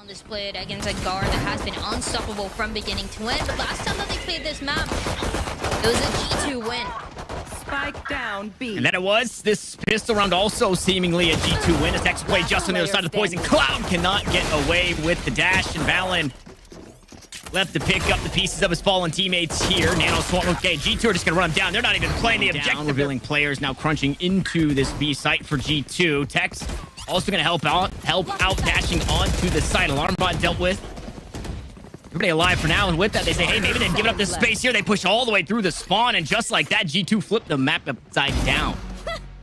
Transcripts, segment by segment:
the split against a guard that has been unstoppable from beginning to end. But last time that they played this map, it was a G2 win. Spike down B. And then it was this pistol round also seemingly a G2 win. As Tex play just on the other side of the poison. Cloud cannot get away with the dash, and valyn left to pick up the pieces of his fallen teammates here. Nano Swamp. Okay, G2 are just gonna run him down. They're not even playing the objective. Revealing players now crunching into this B site for G2. Tex also gonna help out, dashing onto the site. Alarm bot dealt with. Everybody alive for now, and with that, they say, hey, maybe they've given up this space here. They push all the way through the spawn, and just like that, G2 flipped the map upside down.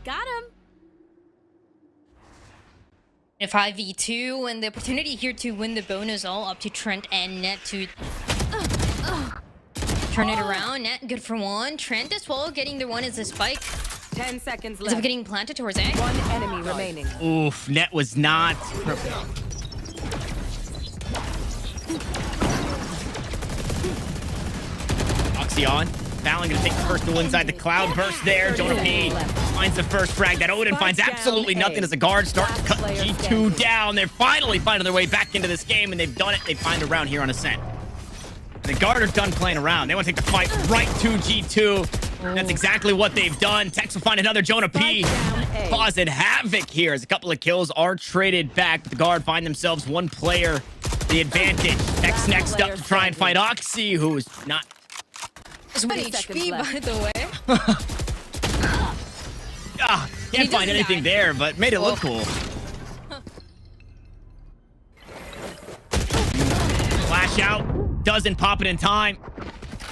Got him. A 5v2, and the opportunity here to win the bonus all up to Trent and Net to turn it around. Net good for one. Trent as well getting the one as a spike. 10 seconds Instead of left. getting planted towards A. One enemy remaining. Oof, Net was not... Oxy on. valyn gonna take the first duel inside the cloud burst there. JonahP finds the first frag. That Odin finds absolutely nothing as the guard starts to cut G2 down. They're finally finding their way back into this game, and they've done it. They find a round here on Ascent. The guard are done playing around. They want to take the fight right to G2. That's exactly what they've done. Tex will find another JonahP, causing havoc here as a couple of kills are traded back. The guard find themselves one player the advantage. Tex next up to try and fight Oxy, who's not... It's 1 HP, by the way. Can't find anything there, but made it look cool. Flash out, doesn't pop it in time.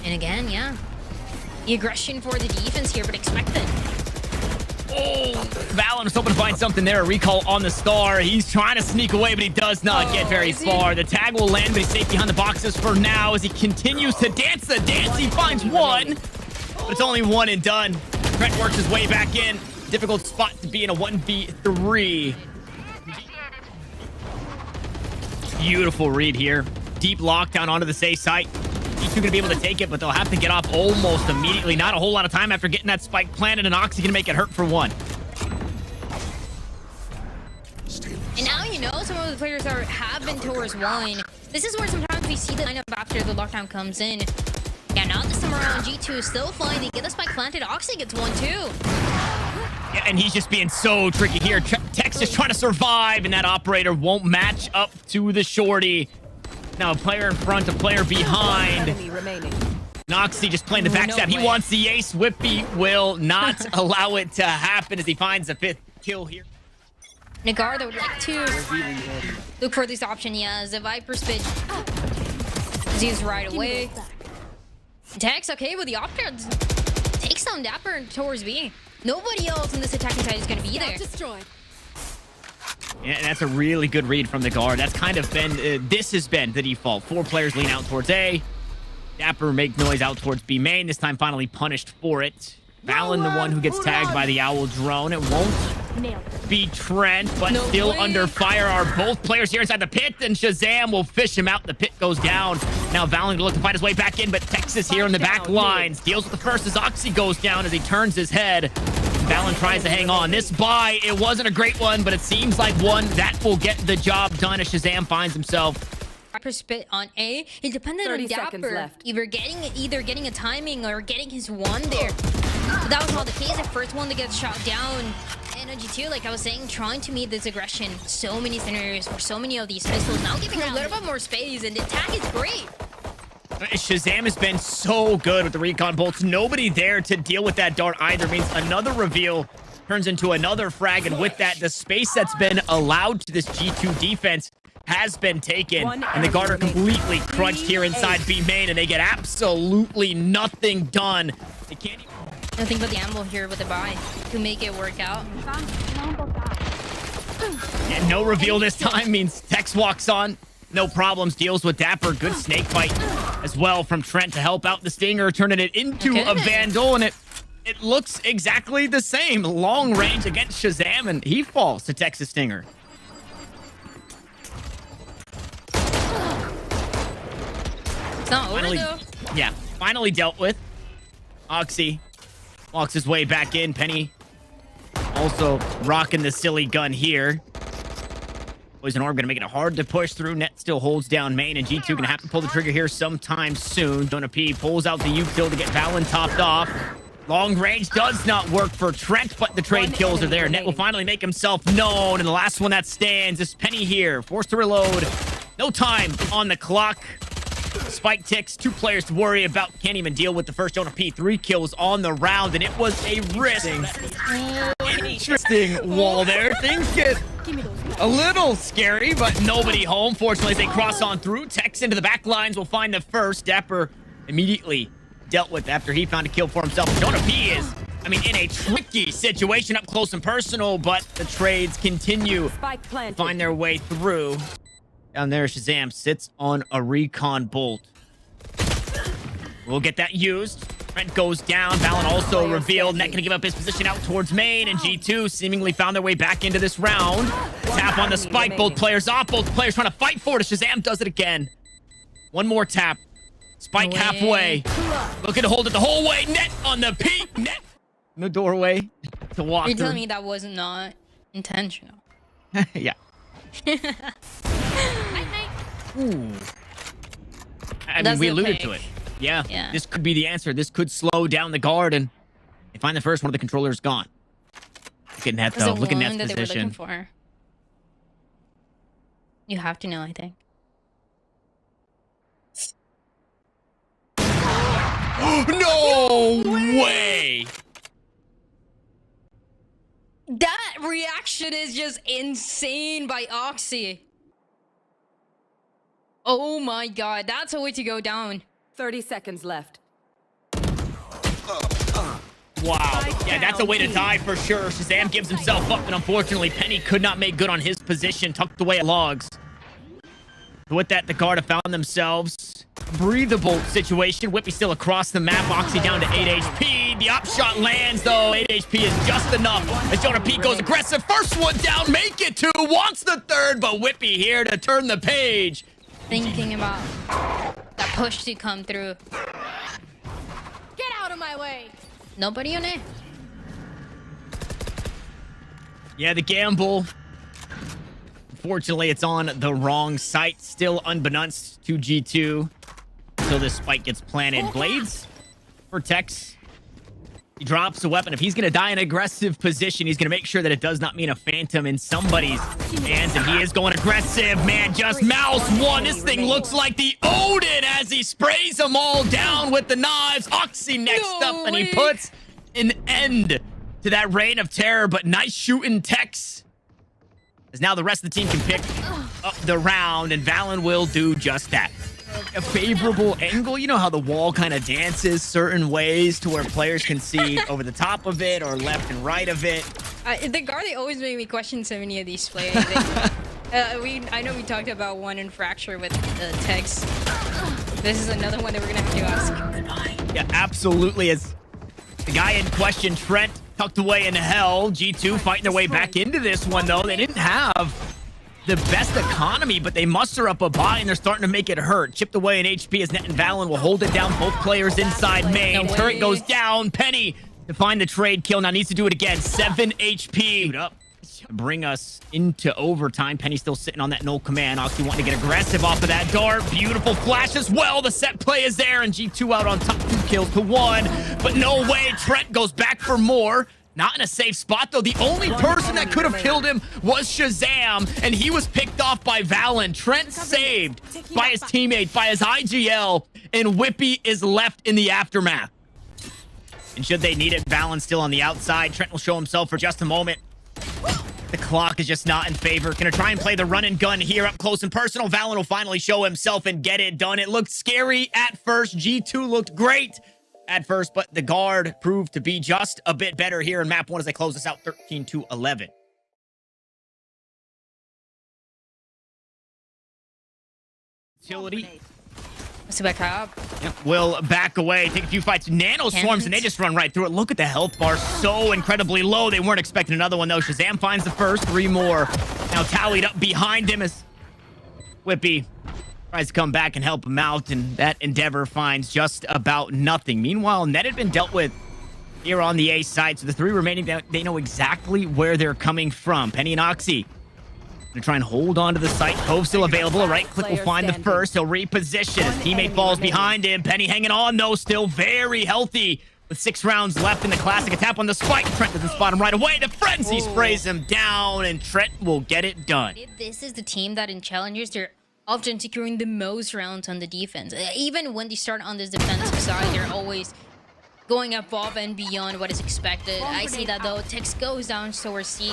And again, yeah. The aggression for the defense here, but expected. Oh, valyn was hoping to find something there. A recall on the star. He's trying to sneak away, but he does not get very far. The tag will land, but he's safe behind the boxes for now as he continues to dance the dance. He finds one, but it's only one and done. Trent works his way back in. Difficult spot to be in a 1v3. Beautiful read here. Deep lockdown onto the safe site. G2 gonna be able to take it, but they'll have to get off almost immediately. Not a whole lot of time after getting that spike planted, and Oxy gonna make it hurt for one. And now you know some of the players have been towards one. This is where sometimes we see the lineup after the lockdown comes in. Yeah, now this time around, G2 is still flying. They get the spike planted. Oxy gets one too. Yeah, and he's just being so tricky here. Tex just trying to survive, and that operator won't match up to the shorty. Now a player in front, a player behind. Noxy just playing the backstab. He wants the ace. Wippie will not allow it to happen as he finds the 5th kill here. Nagartha would like to look for this option. Yeah, the Viper spit sees right away. Tex okay with the option. Takes down dapr towards B. Nobody else in this attacking side is going to be there. Yeah, and that's a really good read from the guard. That's kind of been, this has been the default. 4 players lean out towards A. dapr make noise out towards B main. This time finally punished for it. valyn, the one who gets tagged by the owl drone. It won't be Trent, but still under fire are both players here inside the pit, and ShahZaM will fish him out. The pit goes down. Now valyn to look to find his way back in, but Texas here in the back lines. Deals with the first as Oxy goes down as he turns his head. valyn tries to hang on. This buy, it wasn't a great one, but it seems like one that will get the job done as ShahZaM finds himself. Spit on A. He depended on dapr either getting a timing or getting his one there. But that was not the case. The first one to get shot down. And G2, like I was saying, trying to meet this aggression. So many scenarios for so many of these pistols. Now giving her a little bit more space, and the attack is great. ShahZaM has been so good with the recon bolts. Nobody there to deal with that dart either. Means another reveal turns into another frag, and with that, the space that's been allowed to this G2 defense has been taken, and the guard are completely crunched here inside B main, and they get absolutely nothing done. They can't even... Nothing but the ammo here with the buy to make it work out. And no reveal this time means Tex walks on. No problems, deals with dapr. Good snake fight as well from Trent to help out the Stinger, turning it into a Vandal, and it looks exactly the same. Long range against ShahZaM, and he falls to Texas Stinger. It's not over though. Yeah, finally dealt with. Oxy walks his way back in. Penny also rocking the silly gun here. Poison Orb gonna make it hard to push through. Net still holds down main, and G2 gonna have to pull the trigger here sometime soon. JonahP pulls out the util to get valyn topped off. Long range does not work for Trent, but the trade kills are there. Net will finally make himself known, and the last one that stands is Penny here. Forced to reload. No time on the clock. Spike ticks, 2 players to worry about. Can't even deal with the first JonahP. 3 kills on the round, and it was a risk. Interesting wall there. Things get a little scary, but nobody home. Fortunately, as they cross on through, Tex into the back lines will find the first. dapr immediately dealt with after he found a kill for himself. JonahP is, I mean, in a tricky situation up close and personal, but the trades continue to find their way through. Down there, ShahZaM sits on a recon bolt. We'll get that used. Trent goes down. valyn also revealed. Net gonna give up his position out towards main, and G2 seemingly found their way back into this round. Tap on the spike. Both players off. Both players trying to fight for it. ShahZaM does it again. One more tap. Spike halfway. Looking to hold it the whole way. Net on the peak. Net in the doorway to walk You're through. telling me that was not intentional? Yeah. Ooh. I mean, we alluded to it. Yeah. This could be the answer. This could slow down the guard, and they find the first one of the controllers gone. Look at Net, though. Look at Net's position. For. You have to know, I think. No way! That reaction is just insane by Oxy. Oh my god, that's a way to go down. 30 seconds left. Wow. Yeah, that's a way to die for sure. ShahZaM gives himself up, and unfortunately, Penny could not make good on his position, tucked away at logs. With that, the guard have found themselves breathable situation. Wippie still across the map. Oxy down to 8 HP. The op shot lands, though. 8 HP is just enough. As JonahP goes aggressive. First one down. Make it 2. Wants the third, but Wippie here to turn the page. Thinking about that push to come through. Get out of my way. Nobody on it. Yeah, the gamble. Unfortunately, it's on the wrong site. Still unbeknownst to G2 until this spike gets planted. Blades for Tex. He drops a weapon. If he's going to die in aggressive position, he's going to make sure that it does not mean a phantom in somebody's hands. And he is going aggressive. Man, just mouse one. This thing looks like the Odin as he sprays them all down with the knives. Oxy next up, and he puts an end to that reign of terror. But nice shooting, Tex. As now the rest of the team can pick up the round, and valyn will do just that. A favorable angle. You know how the wall kind of dances certain ways to where players can see over the top of it or left and right of it. The guard, they always make me question so many of these players. I know we talked about one in Fracture with Tex. This is another one that we're gonna have to ask. Yeah, absolutely. As the guy in question, Trent, tucked away in hell. G2 fighting their way back into this one, though. They didn't have the best economy, but they muster up a buy, and they're starting to make it hurt. Chipped away in HP as Net and valyn will hold it down. Both players inside main. Turret goes down. Penny to find the trade kill. Now needs to do it again. 7 HP. Up to bring us into overtime. Penny still sitting on that null command. Oxy wanting to get aggressive off of that dart. Beautiful flash as well. The set play is there, and G2 out on top. 2 kills to 1. But no way. Trent goes back for more. Not in a safe spot, though. The only person that could have killed him was ShahZaM, and he was picked off by valyn. Trent saved by his teammate, by his IGL, and Wippie is left in the aftermath. And should they need it, valyn still on the outside. Trent will show himself for just a moment. The clock is just not in favor. Gonna try and play the run and gun here up close and personal. valyn will finally show himself and get it done. It looked scary at first. G2 looked great at first, but the guard proved to be just a bit better here in map 1 as they close this out 13-11. Utility. Let's see back up. Yep, will back away, take a few fights. Nano swarms, and they just run right through it. Look at the health bar, so incredibly low. They weren't expecting another one, though. ShahZaM finds the first. 3 more now tallied up behind him as Wippie tries to come back and help him out, and that endeavor finds just about nothing. Meanwhile, Net had been dealt with here on the A side, so the 3 remaining, they know exactly where they're coming from. Penny and Oxy Gonna try and hold on to the site. Cove still available. A right click will find the first. He'll reposition. His teammate falls behind him. Penny hanging on, though, still very healthy. With 6 rounds left in the classic. A tap on the spike. Trent doesn't spot him right away. The frenzy sprays him down, and Trent will get it done. This is the team that in challengers, they're often securing the most rounds on the defense. Even when they start on this defensive side, they're always going above and beyond what is expected. I see that, though. Tex goes down towards C.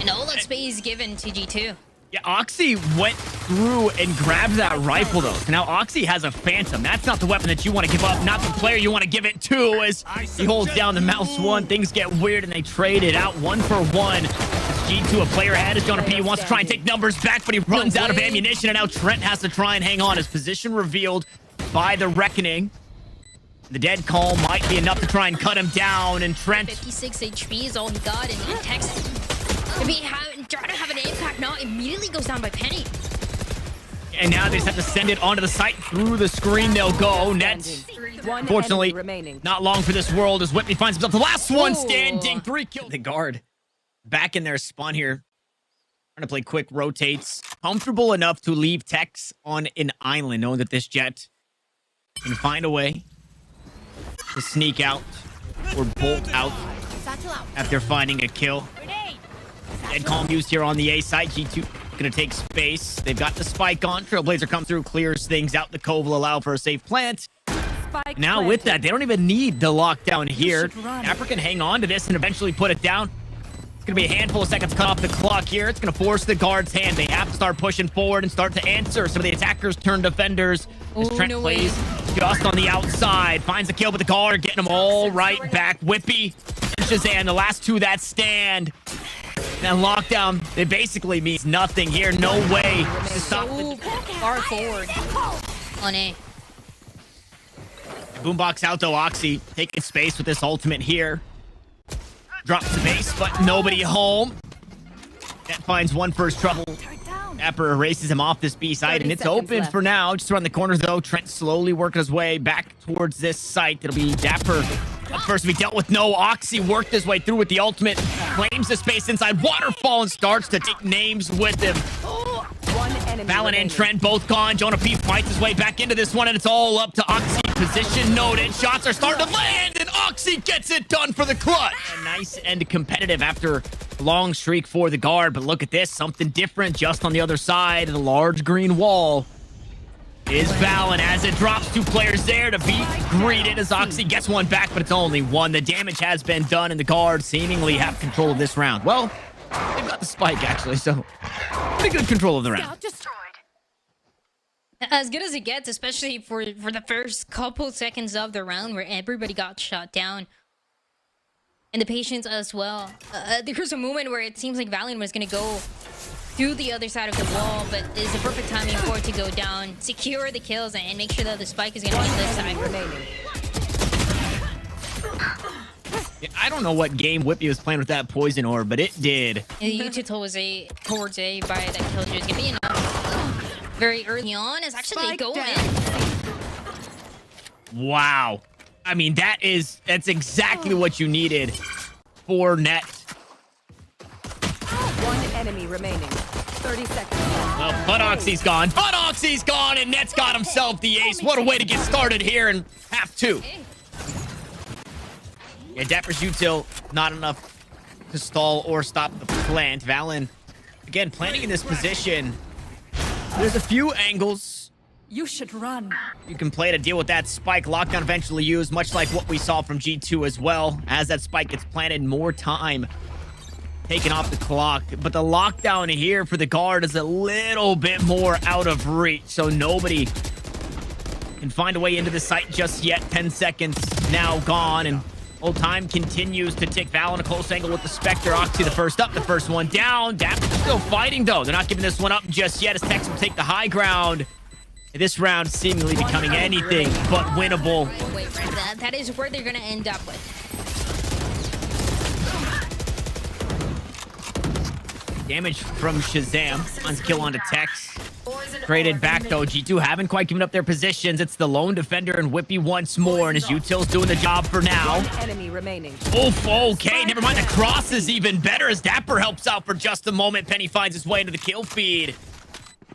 And all that space given to G2. Yeah, Oxy went through and grabbed that rifle, though. So now Oxy has a Phantom. That's not the weapon that you want to give up, not the player you want to give it to. As he holds down the mouse one, things get weird, and they trade it out 1 for 1. It's G2 a player ahead as JonahP wants to try and take numbers back, but he runs out of ammunition, and now Trent has to try and hang on. His position revealed by the Reckoning. The dead call might be enough to try and cut him down, and Trent... 56 HP is all he got, and Tex... trying to have an impact now, immediately goes down by Penny. And now they just have to send it onto the site. Through the screen they'll go. Nets, unfortunately, not long for this world as Wippie finds himself the last one standing. 3 kills. The guard back in their spawn here. Trying to play quick rotates. Comfortable enough to leave Tex on an island, knowing that this Jet can find a way to sneak out or bolt out after finding a kill. Dead calm used here on the A side. G2 gonna take space. They've got the spike on. Trailblazer comes through, clears things out. The Cove will allow for a safe plant. Now with that, they don't even need the lockdown here. dapr can hang on to this and eventually put it down. It's gonna be a handful of seconds cut off the clock here. It's gonna force the guard's hand. They have to start pushing forward and start to answer. Some of the attackers turn defenders as Trent plays just on the outside. Finds the kill, but the guard getting them all right back. Wippie and ShahZaM, the last two that stand. And lockdown, it basically means nothing here. No way to stop the far forward on A. Boombox out though. Oxy taking space with this ultimate here. Drops the base, but nobody home. That finds one first trouble. dapr erases him off this B side, and it's open for now. Just around the corner though. Trent slowly working his way back towards this site. It'll be dapr up first to be dealt with. No, Oxy worked his way through with the ultimate. Claims the space inside Waterfall and starts to take names with him. Valyn and Trent both gone. JonahP fights his way back into this one, and it's all up to Oxy. Position noted. Shots are starting to land, and Oxy gets it done for the clutch. A nice and competitive after a long streak for the guard, but look at this. Something different just on the other side of the large green wall is Valyn as it drops 2 players there to be greeted as Oxy gets one back, but it's only one. The damage has been done, and the guard seemingly have control of this round. Well, they've got the spike, actually, so pretty good control of the round. As good as it gets, especially for the first couple seconds of the round where everybody got shot down. And the patience as well. There was a moment where it seems like Valyn was going to go through the other side of the wall, but it's the perfect timing for it to go down, secure the kills, and make sure that the spike is going to be on this side. Yeah, I don't know what game Wippie was playing with that poison orb, but it did. And the util was towards A by that killjoy is going to be enough. Very early on is actually going in. Wow. I mean, that's exactly what you needed for net. 1 enemy remaining. 30 seconds. Well, but Oxy's gone. But Oxy's gone, and Net's got himself the ace. What a way to get started here in half 2. Yeah, dapr's util, not enough to stall or stop the plant. Valyn, again, planting in this position. There's a few angles. You should run. You can play to deal with that spike. Lockdown eventually used, much like what we saw from G2 as well. As that spike gets planted, more time taken off the clock. But the lockdown here for the guard is a little bit more out of reach, so nobody can find a way into the site just yet. 10 seconds now gone, and old time continues to tick. Valyn a close angle with the Spectre. Oxy the first up, the first one down. dapr still fighting, though. They're not giving this one up just yet as Tex will take the high ground. This round seemingly becoming anything but winnable. Wait, that is where they're going to end up with. Damage from ShahZaM. Finds kill onto Tex. Traded back though. G2 haven't quite given up their positions. It's the lone defender and Whippy once more, and his util's doing the job for now. One enemy remaining. Oof, okay, never mind. The cross is even better as dapr helps out for just a moment. Penny finds his way into the kill feed.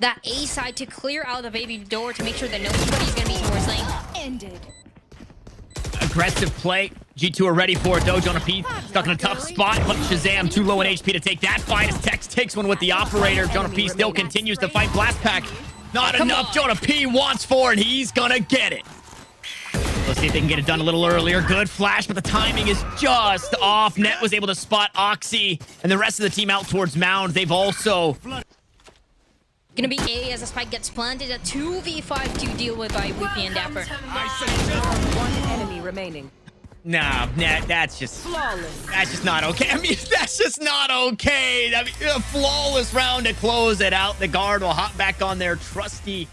That A side to clear out the baby door to make sure that nobody's gonna be towards lane. Ended. Aggressive play. G2 are ready for it though. JonahP stuck in a tough spot, but ShahZaM too low in HP to take that fight as Tex takes one with the operator. JonahP still continues to fight Blast Pack. Not enough. JonahP wants for it. He's gonna get it. Let's see if they can get it done a little earlier. Good flash, but the timing is just off. Net was able to spot Oxy and the rest of the team out towards Mound. They've also... Gonna be A as the spike gets planted. A 2v5 to deal with by wippie and dapr. One enemy remaining. Nah, that's just not okay. I mean, that's just not okay. I mean, a flawless round to close it out. The guard will hop back on their trusty